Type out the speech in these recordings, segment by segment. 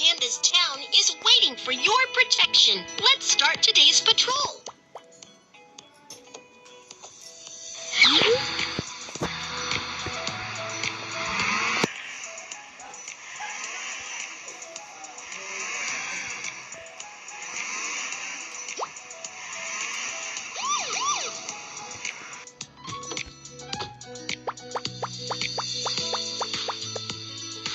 Panda's town is waiting for your protection. Let's start today's patrol.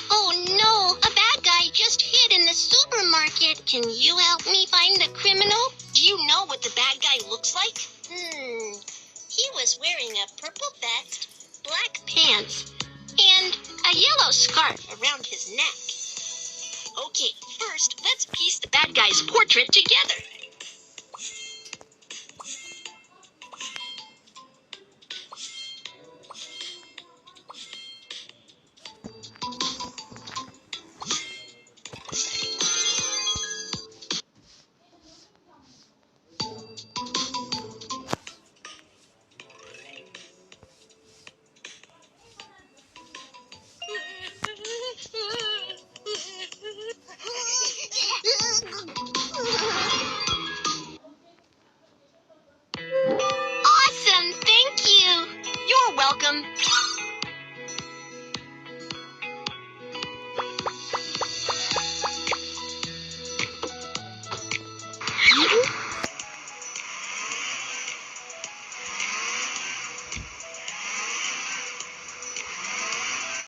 Oh no, a bad guy just hid in the supermarket. Can you help me find the criminal? Do you know what the bad guy looks like? He was wearing a purple vest, black pants, and a yellow scarf around his neck. Okay, first, let's piece the bad guy's portrait together.